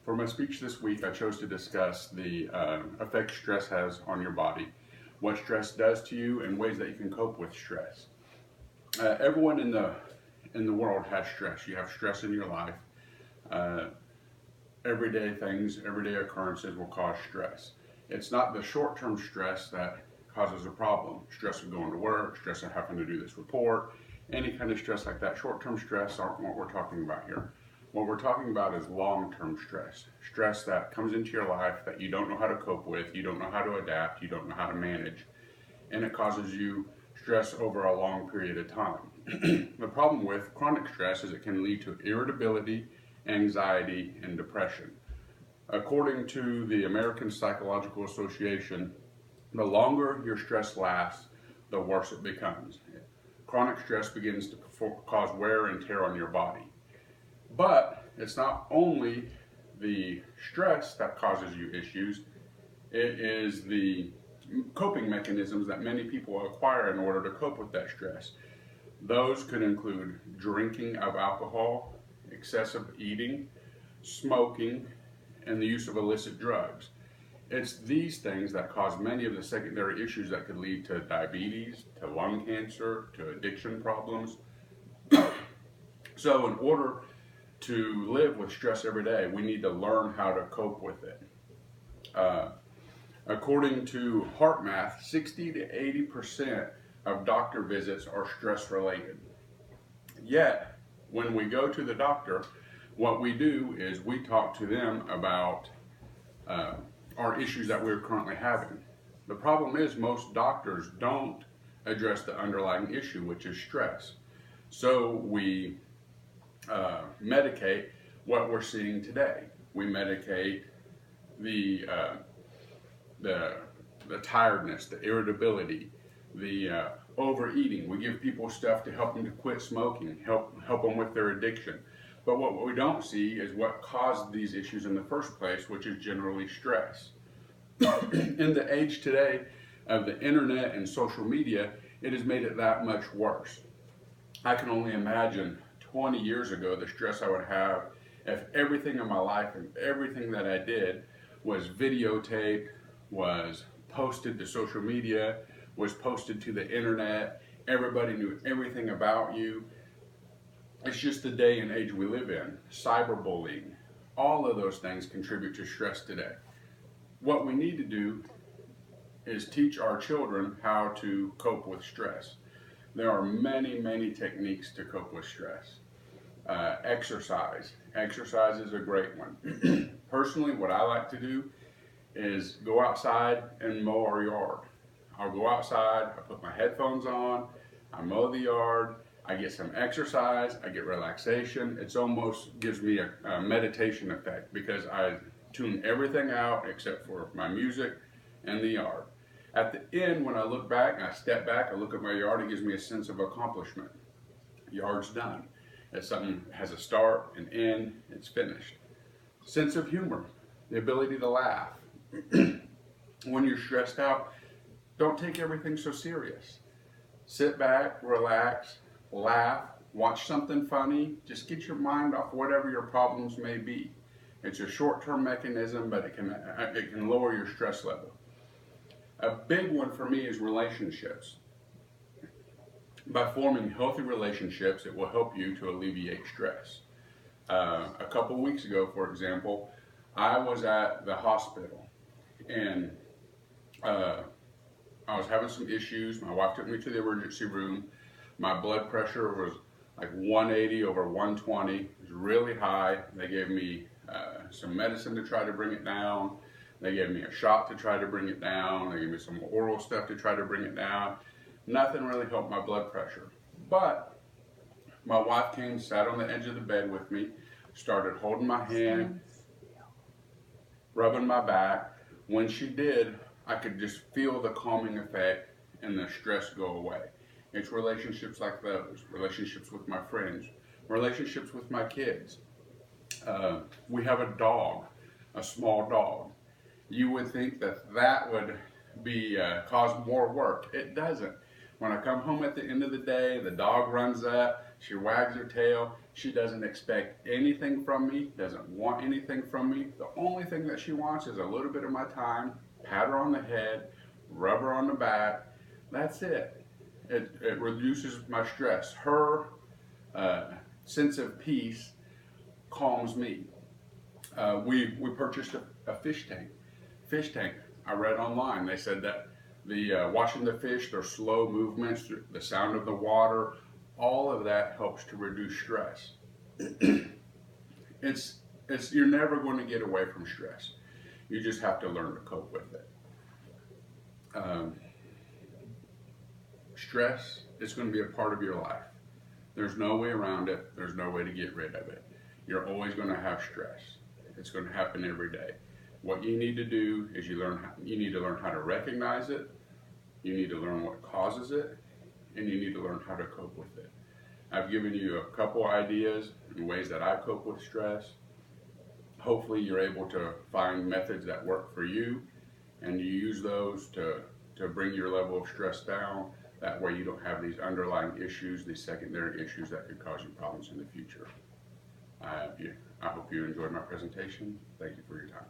For my speech this week, I chose to discuss the effect stress has on your body, what stress does to you, and ways that you can cope with stress. Everyone in the world has stress. You have stress in your life. Everyday things, everyday occurrences will cause stress. It's not the short-term stress that causes a problem. Stress of going to work, stress of having to do this report, any kind of stress like that. Short-term stress aren't what we're talking about here. What we're talking about is long-term stress. Stress that comes into your life that you don't know how to cope with, you don't know how to adapt, you don't know how to manage, and it causes you stress over a long period of time. The problem with chronic stress is it can lead to irritability, anxiety, and depression. According to the American Psychological Association, the longer your stress lasts, the worse it becomes. Chronic stress begins to cause wear and tear on your body. But it's not only the stress that causes you issues, it is the coping mechanisms that many people acquire in order to cope with that stress. Those could include drinking of alcohol, excessive eating, smoking, and the use of illicit drugs. It's these things that cause many of the secondary issues that could lead to diabetes, to lung cancer, to addiction problems. So in order to live with stress every day, we need to learn how to cope with it. According to HeartMath, 60 to 80% of doctor visits are stress related. Yet, when we go to the doctor, what we do is we talk to them about our issues that we're currently having. The problem is most doctors don't address the underlying issue, which is stress. So we medicate what we're seeing today. We medicate the tiredness, the irritability, the overeating. We give people stuff to help them to quit smoking, help them with their addiction. But what we don't see is what caused these issues in the first place, which is generally stress. In the age today of the internet and social media, it has made it that much worse. I can only imagine 20 years ago the stress I would have if everything in my life and everything that I did was videotaped, was posted to social media, was posted to the internet. Everybody knew everything about you. It's just the day and age we live in. Cyberbullying, all of those things contribute to stress today. What we need to do is teach our children how to cope with stress. There are many, many techniques to cope with stress. Exercise. Exercise is a great one. Personally, what I like to do is go outside and mow our yard. I'll go outside, I put my headphones on, I mow the yard, I get some exercise, I get relaxation. It almost gives me a meditation effect because I tune everything out except for my music and the yard. At the end, when I look back and I step back, I look at my yard, it gives me a sense of accomplishment. Yard's done. It's something has a start, an end, it's finished. Sense of humor, the ability to laugh. When you're stressed out, don't take everything so serious. Sit back, relax, laugh, watch something funny, just get your mind off whatever your problems may be. It's a short-term mechanism, but it can lower your stress level. A big one for me is relationships. By forming healthy relationships, it will help you to alleviate stress. A couple weeks ago, for example, I was at the hospital and I was having some issues. My wife took me to the emergency room. My blood pressure was like 180 over 120. It was really high. They gave me some medicine to try to bring it down. They gave me a shot to try to bring it down. They gave me some oral stuff to try to bring it down. Nothing really helped my blood pressure. But my wife came, sat on the edge of the bed with me, started holding my hand, rubbing my back. When she did, I could just feel the calming effect and the stress go away. It's relationships like those, relationships with my friends, relationships with my kids. We have a dog, a small dog. You would think that that would be cause more work. It doesn't. When I come home at the end of the day, the dog runs up, she wags her tail. She doesn't expect anything from me, doesn't want anything from me. The only thing that she wants is a little bit of my time, pat her on the head, rub her on the back. That's it. It reduces my stress. Her sense of peace calms me. We purchased a fish tank. Fish tank. I read online. They said that the washing the fish, their slow movements, the sound of the water, all of that helps to reduce stress. It's you're never going to get away from stress. You just have to learn to cope with it. Um, Stress is going to be a part of your life. There's no way around it. There's no way to get rid of it. You're always going to have stress. It's going to happen every day. What you need to do is you need to learn how to recognize it. You need to learn what causes it, and you need to learn how to cope with it. I've given you a couple ideas and ways that I cope with stress. Hopefully you're able to find methods that work for you, and you use those to bring your level of stress down. That way you don't have these underlying issues, these secondary issues that could cause you problems in the future. I hope you enjoyed my presentation. Thank you for your time.